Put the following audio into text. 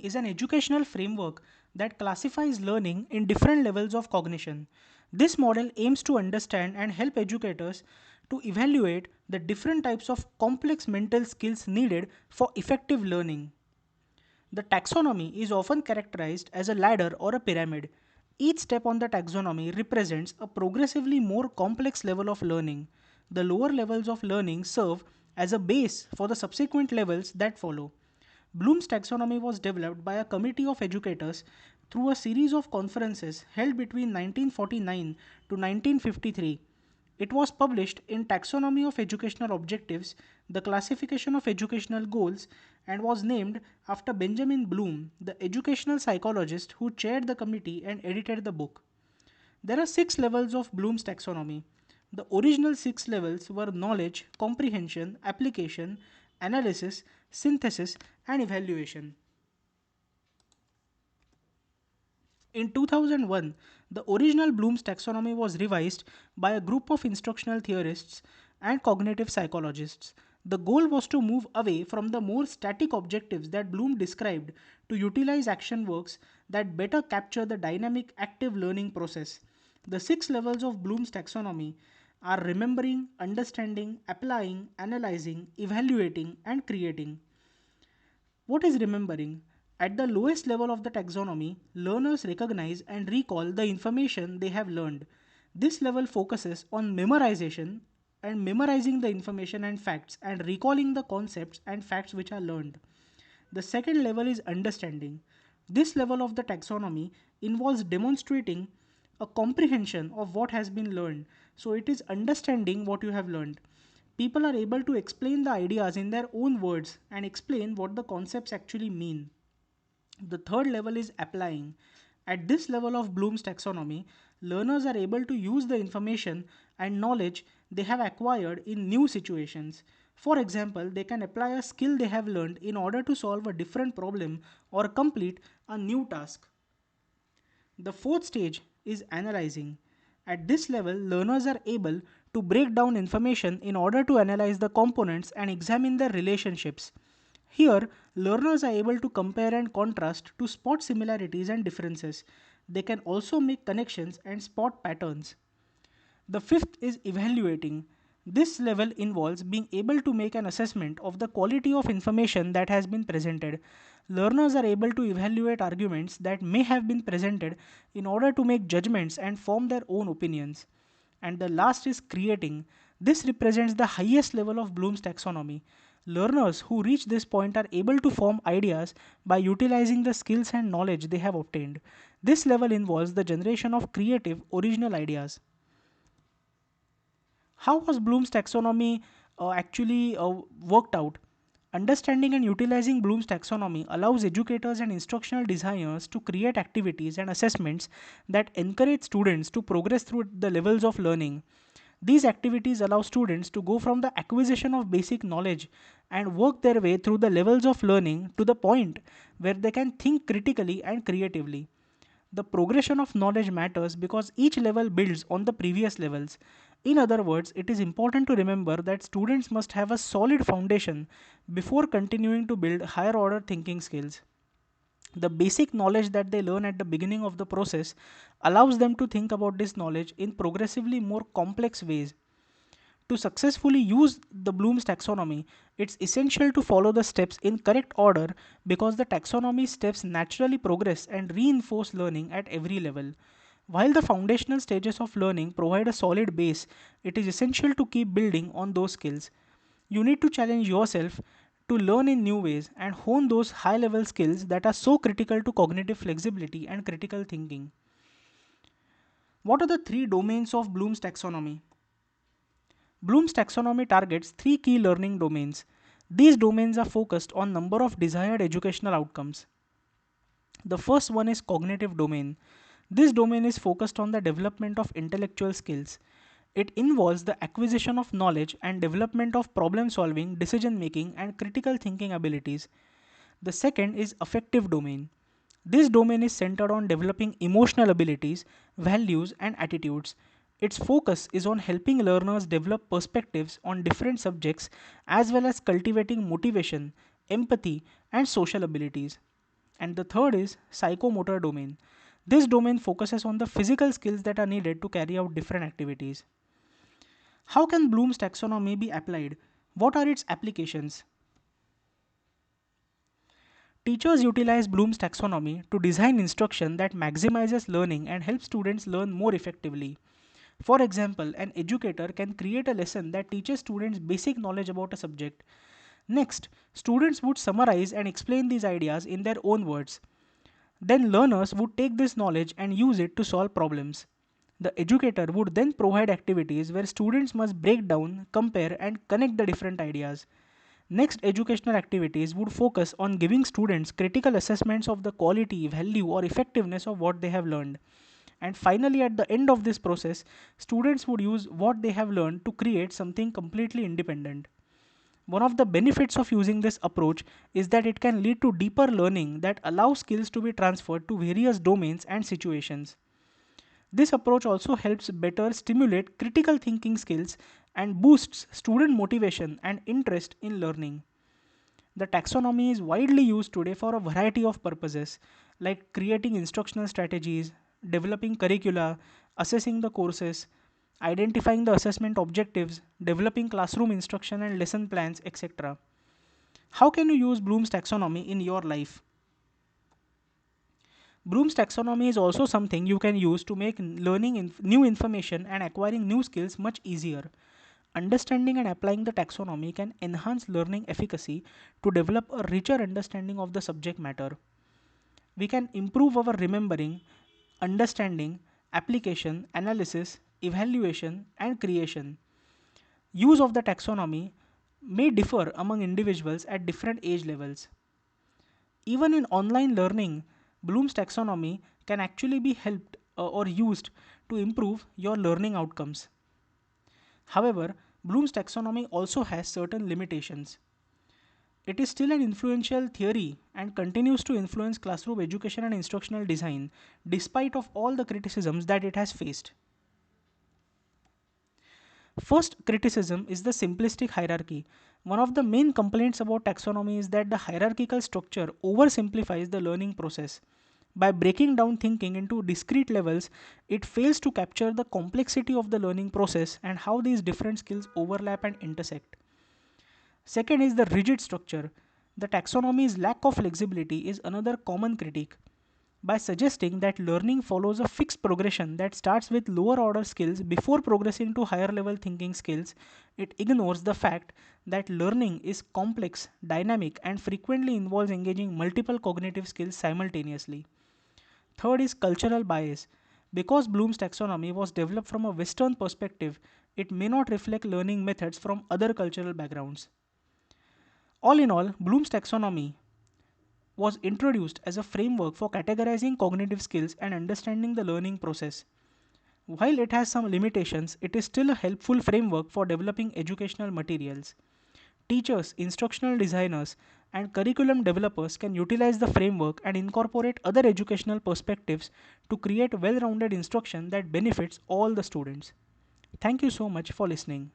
is an educational framework that classifies learning in different levels of cognition. This model aims to understand and help educators to evaluate the different types of complex mental skills needed for effective learning. The taxonomy is often characterized as a ladder or a pyramid. Each step on the taxonomy represents a progressively more complex level of learning. The lower levels of learning serve as a base for the subsequent levels that follow. Bloom's taxonomy was developed by a committee of educators through a series of conferences held between 1949 to 1953. It was published in Taxonomy of Educational Objectives, the Classification of Educational Goals, and was named after Benjamin Bloom, the educational psychologist who chaired the committee and edited the book. There are 6 levels of Bloom's taxonomy. The original 6 levels were knowledge, comprehension, application, analysis, synthesis, and evaluation. In 2001, the original Bloom's taxonomy was revised by a group of instructional theorists and cognitive psychologists. The goal was to move away from the more static objectives that Bloom described to utilize action works that better capture the dynamic active learning process. The 6 levels of Bloom's taxonomy are remembering, understanding, applying, analyzing, evaluating, and creating. What is remembering? At the lowest level of the taxonomy, learners recognize and recall the information they have learned. This level focuses on memorization and memorizing the information and facts and recalling the concepts and facts which are learned. The second level is understanding. This level of the taxonomy involves demonstrating a comprehension of what has been learned. So it is understanding what you have learned. People are able to explain the ideas in their own words and explain what the concepts actually mean. The third level is applying. At this level of Bloom's taxonomy, learners are able to use the information and knowledge they have acquired in new situations. For example, they can apply a skill they have learned in order to solve a different problem or complete a new task. The fourth stage is analyzing. At this level, learners are able to break down information in order to analyze the components and examine their relationships. Here, learners are able to compare and contrast to spot similarities and differences. They can also make connections and spot patterns. The fifth is evaluating. This level involves being able to make an assessment of the quality of information that has been presented. Learners are able to evaluate arguments that may have been presented in order to make judgments and form their own opinions. And the last is creating. This represents the highest level of Bloom's taxonomy. Learners who reach this point are able to form ideas by utilizing the skills and knowledge they have obtained. This level involves the generation of creative, original ideas. How was Bloom's taxonomy actually worked out? Understanding and utilizing Bloom's taxonomy allows educators and instructional designers to create activities and assessments that encourage students to progress through the levels of learning. These activities allow students to go from the acquisition of basic knowledge and work their way through the levels of learning to the point where they can think critically and creatively. The progression of knowledge matters because each level builds on the previous levels. In other words, it is important to remember that students must have a solid foundation before continuing to build higher order thinking skills. The basic knowledge that they learn at the beginning of the process allows them to think about this knowledge in progressively more complex ways. To successfully use the Bloom's taxonomy, it's essential to follow the steps in correct order because the taxonomy steps naturally progress and reinforce learning at every level. While the foundational stages of learning provide a solid base, it is essential to keep building on those skills. You need to challenge yourself to learn in new ways and hone those high level skills that are so critical to cognitive flexibility and critical thinking. What are the 3 domains of Bloom's taxonomy? Bloom's taxonomy targets 3 key learning domains. These domains are focused on number of desired educational outcomes. The first one is cognitive domain. This domain is focused on the development of intellectual skills. It involves the acquisition of knowledge and development of problem solving, decision making, and critical thinking abilities. The second is affective domain. This domain is centered on developing emotional abilities, values, and attitudes. Its focus is on helping learners develop perspectives on different subjects as well as cultivating motivation, empathy, and social abilities. And the third is psychomotor domain. This domain focuses on the physical skills that are needed to carry out different activities. How can Bloom's taxonomy be applied? What are its applications? Teachers utilize Bloom's taxonomy to design instruction that maximizes learning and helps students learn more effectively. For example, an educator can create a lesson that teaches students basic knowledge about a subject. Next, students would summarize and explain these ideas in their own words. Then, learners would take this knowledge and use it to solve problems. The educator would then provide activities where students must break down, compare, and connect the different ideas. Next, educational activities would focus on giving students critical assessments of the quality, value, or effectiveness of what they have learned. And finally, at the end of this process, students would use what they have learned to create something completely independent. One of the benefits of using this approach is that it can lead to deeper learning that allows skills to be transferred to various domains and situations. This approach also helps better stimulate critical thinking skills and boosts student motivation and interest in learning. The taxonomy is widely used today for a variety of purposes like creating instructional strategies, developing curricula, assessing the courses, identifying the assessment objectives, developing classroom instruction and lesson plans, etc. How can you use Bloom's taxonomy in your life? Bloom's taxonomy is also something you can use to make learning new information and acquiring new skills much easier. Understanding and applying the taxonomy can enhance learning efficacy to develop a richer understanding of the subject matter. We can improve our remembering, understanding, application, analysis, evaluation, and creation. Use of the taxonomy may differ among individuals at different age levels. Even in online learning, Bloom's taxonomy can actually be helped or used to improve your learning outcomes. However, Bloom's taxonomy also has certain limitations. It is still an influential theory and continues to influence classroom education and instructional design despite of all the criticisms that it has faced. First criticism is the simplistic hierarchy. One of the main complaints about taxonomy is that the hierarchical structure oversimplifies the learning process. By breaking down thinking into discrete levels, it fails to capture the complexity of the learning process and how these different skills overlap and intersect. Second is the rigid structure. The taxonomy's lack of flexibility is another common critique. By suggesting that learning follows a fixed progression that starts with lower order skills before progressing to higher level thinking skills, it ignores the fact that learning is complex, dynamic, and frequently involves engaging multiple cognitive skills simultaneously. Third is cultural bias. Because Bloom's taxonomy was developed from a Western perspective, it may not reflect learning methods from other cultural backgrounds. All in all, Bloom's taxonomy was introduced as a framework for categorizing cognitive skills and understanding the learning process. While it has some limitations, it is still a helpful framework for developing educational materials. Teachers, instructional designers, and curriculum developers can utilize the framework and incorporate other educational perspectives to create well rounded instruction that benefits all the students. Thank you so much for listening.